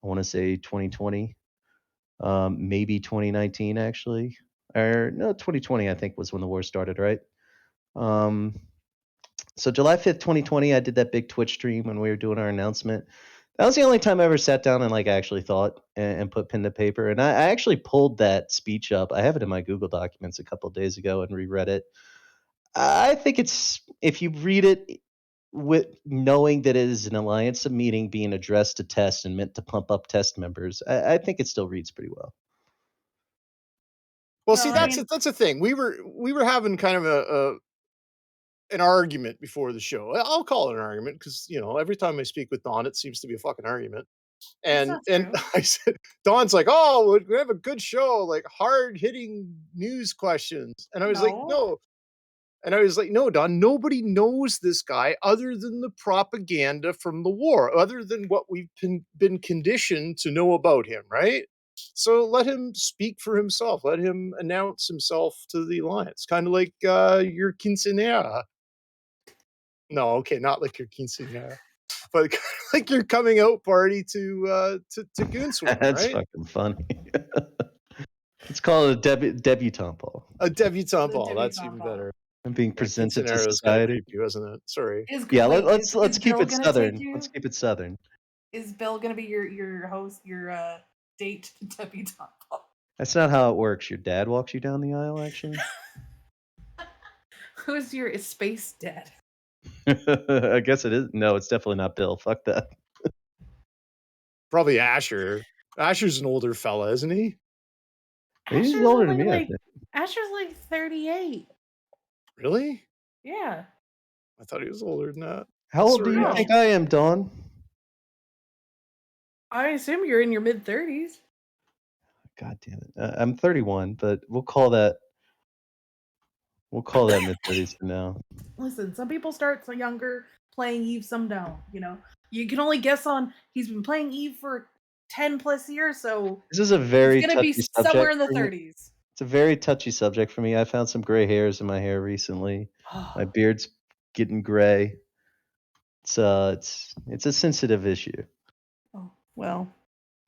I want to say 2020, maybe 2019 actually, or no 2020 I think was when the war started, right? Um, so July 5th, 2020, I did that big Twitch stream when we were doing our announcement. That was the only time I ever sat down and like actually thought and put pen to paper. And I actually pulled that speech up. I have it in my Google Documents a couple of days ago and reread it. I think it's if you read it with knowing that it is an alliance meeting being addressed to test and meant to pump up test members, I think it still reads pretty well. well, see, Well, I mean, that's a thing. We were having kind of a an argument before the show. I'll call it an argument because every time I speak with Don, it seems to be a fucking argument. that's And not true. I said, Don's like, "Oh, we have a good show, like hard hitting news questions," and I was like, No. "No." And I was like, "No, Don, nobody knows this guy other than the propaganda from the war, other than what we've been conditioned to know about him, right? So let him speak for himself. Let him announce himself to the alliance, kind of like your quinceanera. No, okay, not like your quinceanera, but like your coming out party to Goonswarm, That's right? fucking funny. Let's call it a debutante ball. A debutante The ball. That's debutante even ball. better. I'm being Yeah, presented to quinceanera is kind of society. creepy, wasn't it? Sorry. Yeah, Wait, let's is keep Bill it gonna take southern. Let's you? keep it southern. Is Bill gonna be your host, your date debutante? That's not how it works. Your dad walks you down the aisle, actually. Who's your space dad? I guess it is. No, it's definitely not Bill. Fuck that. Probably Asher. Asher's an older fella, isn't he? He's Asher's older than only me, I like think. Asher's like 38. Really? Yeah. I thought he was older than that. How old do Sorry, you No. think Asher. I am, Dawn? I assume you're in your mid 30s. God damn it. I'm 31, but we'll call that mid 30s for now. Listen, some people start so younger playing Eve, some don't. You can only guess on. He's been playing Eve for 10 plus years, so This is a it's very gonna be touchy somewhere subject in the for me. 30s. It's a very touchy subject for me. I found some gray hairs in my hair recently. My beard's getting gray. It's a sensitive issue. Oh, well,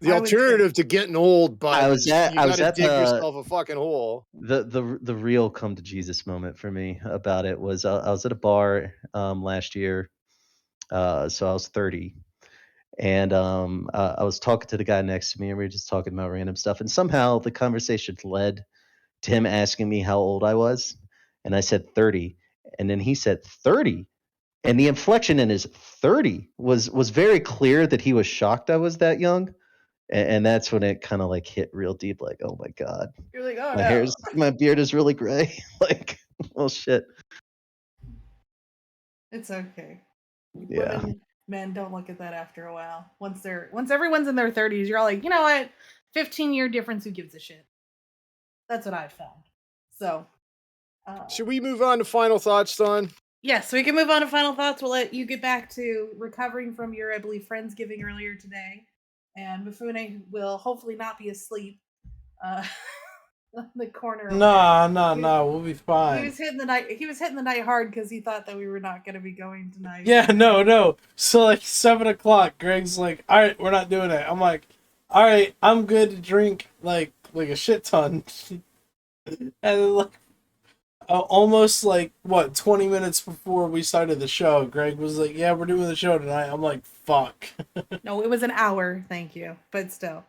The I would say alternative to getting old, bud, I was is at you I got was to at dig yourself a fucking hole. the real come to Jesus moment for me about it was I was at a bar last year, so I was 30, and I was talking to the guy next to me, and we were just talking about random stuff, and somehow the conversation led to him asking me how old I was, and I said 30, and then he said 30. And the inflection in his 30 was very clear that he was shocked I was that young. And that's when it kind of like hit real deep, like, oh my God, You're like, oh no. my beard is really gray. Like, oh shit. It's okay. Yeah. Women, men don't look at that after a while. Once everyone's in their 30s, you're all like, you know what? 15-year difference, who gives a shit? That's what I've found. So, Should we move on to final thoughts, Don? yes, we can move on to final thoughts. We'll let you get back to recovering from your, I believe, Friendsgiving earlier today. And Mifune will hopefully not be asleep in the corner. Nah, we'll be He fine. was hitting the night hard because he thought that we were not going to be going tonight. Yeah, no. So like 7:00, Greg's like, all right, we're not doing it. I'm like, all right, I'm good to drink like a shit ton. And then like almost like what 20 minutes before we started the show, Greg was like, yeah, we're doing the show tonight. I'm like, fuck. No, it was an hour, thank you, but still.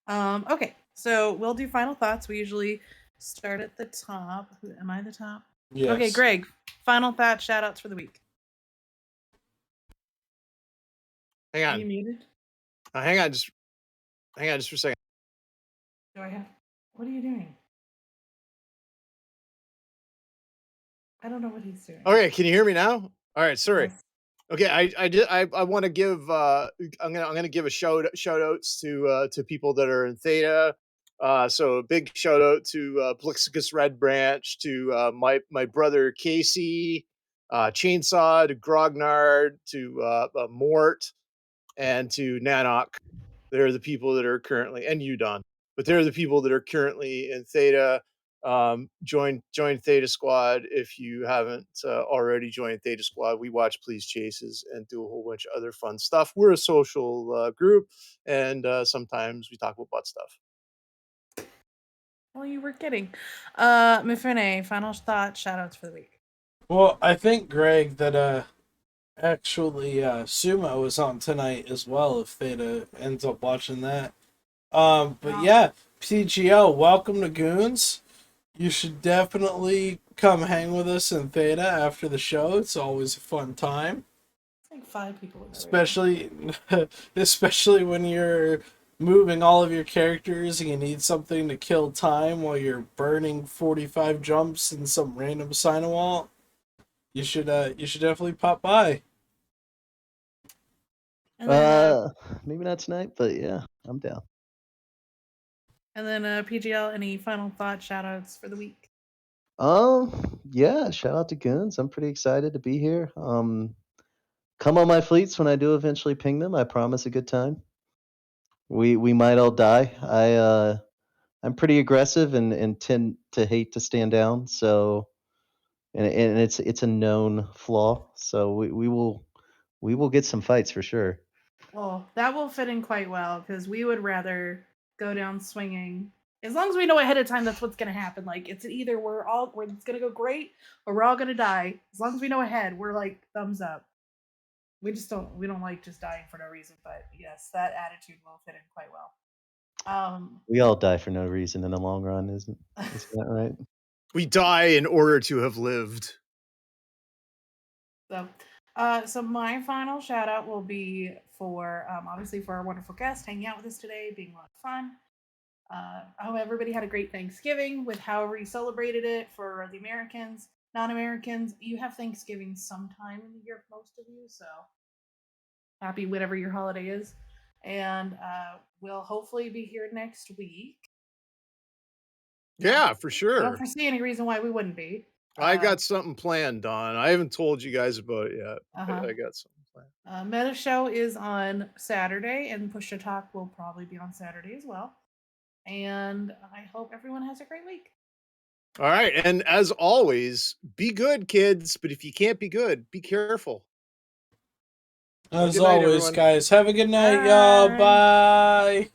Okay, so we'll do final thoughts. We usually start at the top. Am I the top? Yes. Okay, Greg, final thoughts, shout outs for the week. Hang Are you on. muted? Hang on just for a second. Do I have? What are you doing? I don't know what he's doing. Okay, can you hear me now? All right, sorry. Yes. Okay, I want to give I'm gonna give a shout outs to people that are in Theta. So a big shout out to Blixicus Red Branch, to my brother Casey, Chainsaw, to Grognard, to Mort, and to Nanok. They're the people that are currently, and Udon, but they're the people that are currently in Theta. Join Theta Squad if you haven't already joined Theta Squad. We watch Please Chases and do a whole bunch of other fun stuff. We're a social group, and sometimes we talk about butt stuff. Well, you were kidding. Mifune, final thoughts, shout outs for the week. Well, I think Greg that actually Sumo is on tonight as well if Theta ends up watching that. But yeah, PGL, welcome to Goons. You should definitely come hang with us in Theta after the show. It's always a fun time. It's like 5 people. Especially when you're moving all of your characters and you need something to kill time while you're burning 45 jumps in some random Sinowalt. You should definitely pop by. And then, Maybe not tonight, but yeah, I'm down. and then PGL, any final thoughts, shout outs for the week? Yeah, shout out to Goons. I'm pretty excited to be here. Come on my fleets when I do eventually ping them. I promise a good time. We might all die. I'm pretty aggressive and tend to hate to stand down. So, and it's a known flaw. So we will get some fights for sure. Oh, that will fit in quite well because we would rather go down swinging. As long as we know ahead of time that's what's going to happen. Like it's either it's going to go great or we're all going to die. As long as we know ahead, we're like thumbs up. We don't like just dying for no reason. But yes, that attitude will fit in quite well. We all die for no reason in the long run, isn't that right? We die in order to have lived. So my final shout out will be for obviously for our wonderful guest hanging out with us today, being a lot of fun. I hope everybody had a great Thanksgiving with however you celebrated it. For the Americans, non-Americans, you have Thanksgiving sometime in the year, most of you. So happy whatever your holiday is, and we'll hopefully be here next week. Yeah, for sure. I don't foresee any reason why we wouldn't be. I got something planned, Don. I haven't told you guys about it yet. I got something planned. Meta Show is on Saturday, and Push to Talk will probably be on Saturday as well. And I hope everyone has a great week. All right. And as always, be good, kids. But if you can't be good, be careful. As always, guys, have a good night, y'all. Bye.